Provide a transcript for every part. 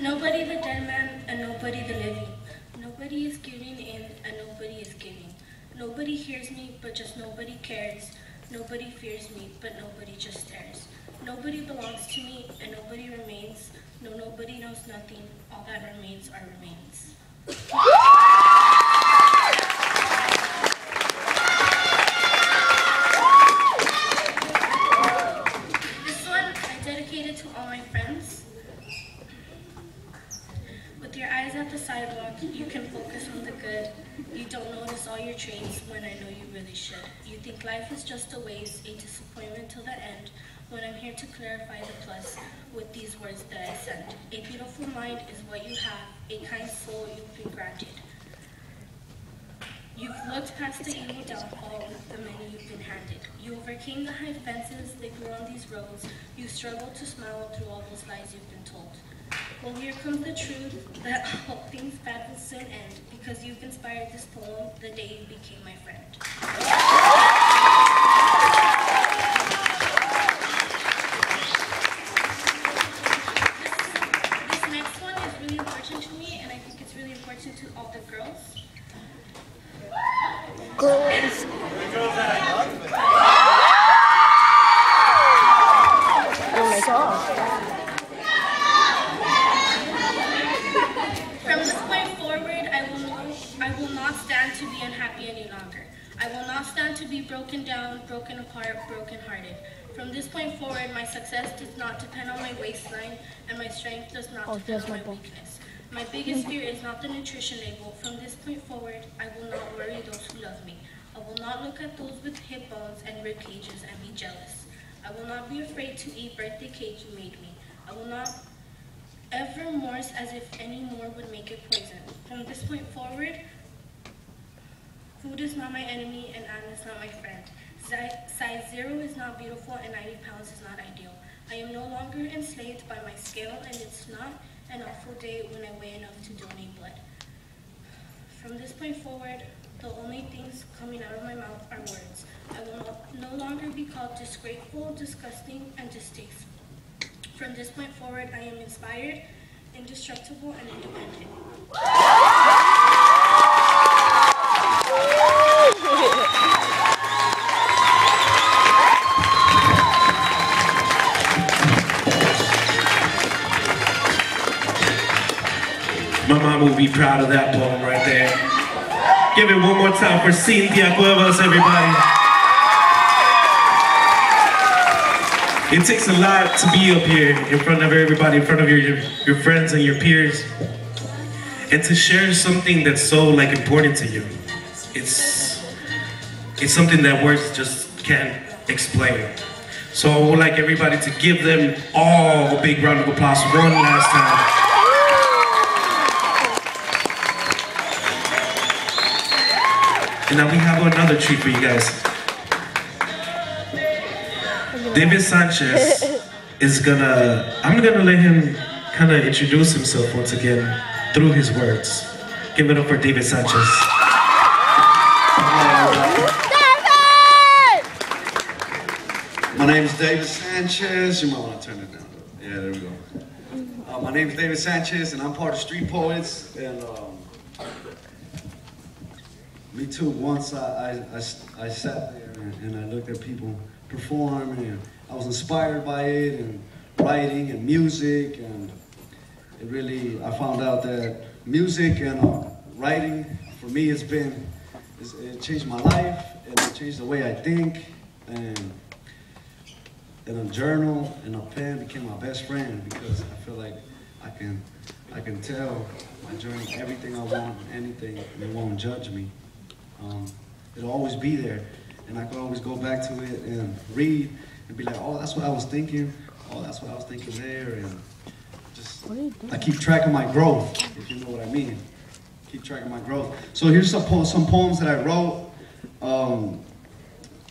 Nobody the dead man and nobody the living. Nobody is giving in and nobody is giving. Nobody hears me but just nobody cares. Nobody fears me but nobody just stares. Nobody belongs to me and nobody remains. No, nobody knows nothing. All that remains are remains. This one I dedicated to all my friends. With your eyes at the sidewalk, you can focus on the good. You don't notice all your traits when I know you really should. You think life is just a waste, a disappointment till the end, when I'm here to clarify the plus with these words that I send. A beautiful mind is what you have, a kind soul you've been granted. You've looked past the evil downfall with the many you've been handed. You overcame the high fences that grew on these roads. You struggled to smile through all those lies you've been told. Well, here comes the truth that all things bad will soon end, because you've inspired this poem the day you became my friend. This next one is really important to me, and I think it's really important to all the girls. Girls. Oh my God. From this point forward, I will not stand to be unhappy any longer. I will not stand to be broken down, broken apart, broken-hearted. From this point forward, my success does not depend on my waistline, and my strength does not depend on my weakness. My biggest fear is not the nutrition label. From this point forward, I will not worry those who love me. I will not look at those with hip bones and rib cages and be jealous. I will not be afraid to eat birthday cake you made me. I will not ever morse as if any more would make it poison. From this point forward, food is not my enemy and Anna is not my friend. Size 0 is not beautiful and 90 pounds is not ideal. I am no longer enslaved by my scale, and it's not an awful day when I weigh enough to donate blood. From this point forward, the only things coming out of my mouth are words. I will no longer be called disgraceful, disgusting, and distasteful. From this point forward, I am inspired, indestructible, and independent. My mom will be proud of that poem right there. Give it one more time for Cynthia Cuevas, everybody. It takes a lot to be up here in front of everybody, in front of your friends and your peers, and to share something that's so important to you. It's something that words just can't explain. So I would like everybody to give them all a big round of applause one last time. And now we have another treat for you guys. David Sanchez is I'm gonna let him kind of introduce himself once again through his words. Give it up for David Sanchez. My name is David Sanchez. You might want to turn it down. Yeah, there we go. My name is David Sanchez, and I'm part of Street Poets. And me too. Once I sat there and I looked at people perform, and I was inspired by it, and writing and music, and it really, I found out that music and writing, for me, it changed my life, and it changed the way I think, and a journal and a pen became my best friend, because I feel like I can tell my journey everything I want, anything, and it won't judge me. It'll always be there, and I can always go back to it and read and be like, oh, that's what I was thinking. Oh, that's what I was thinking there, and just I keep track of my growth, if you know what I mean. Keep track of my growth. So here's some poems that I wrote.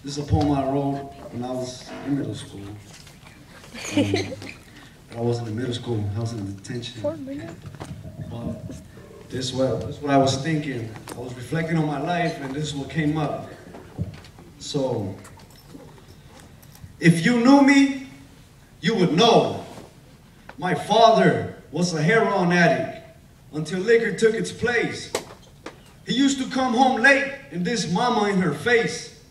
This is a poem I wrote when I was in middle school. I wasn't in middle school, I was in detention camp. But this is what I was thinking. I was reflecting on my life, and this is what came up. So, if you knew me, you would know. My father was a heroin addict until liquor took its place. He used to come home late and diss mama in her face.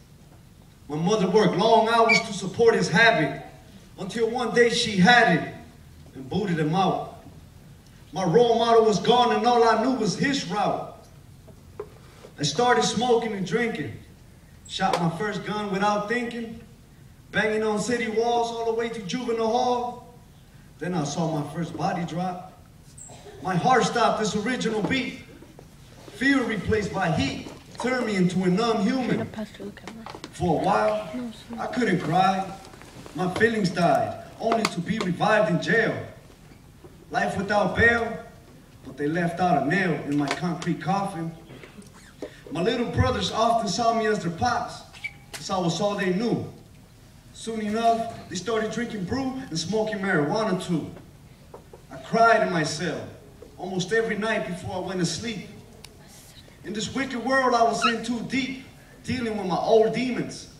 My mother worked long hours to support his habit until one day she had it and booted him out. My role model was gone and all I knew was his route. I started smoking and drinking, shot my first gun without thinking, banging on city walls all the way to juvenile hall. Then I saw my first body drop. My heart stopped this original beat. Fear replaced by heat turned me into a numb human. For a while, I couldn't cry. My feelings died, only to be revived in jail. Life without bail, but they left out a nail in my concrete coffin. My little brothers often saw me as their pops, because I was all they knew. Soon enough, they started drinking brew and smoking marijuana too. I cried in my cell almost every night before I went to sleep. In this wicked world I was in too deep, dealing with my old demons.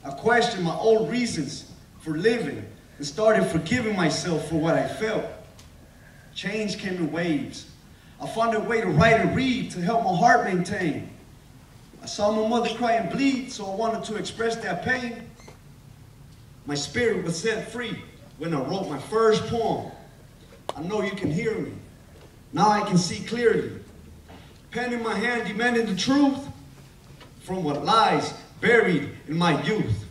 I questioned my old reasons for living and started forgiving myself for what I felt. Change came in waves. I found a way to write and read to help my heart maintain. I saw my mother cry and bleed, so I wanted to express that pain. My spirit was set free when I wrote my first poem. I know you can hear me. Now I can see clearly. Pen in my hand demanding the truth from what lies buried in my youth.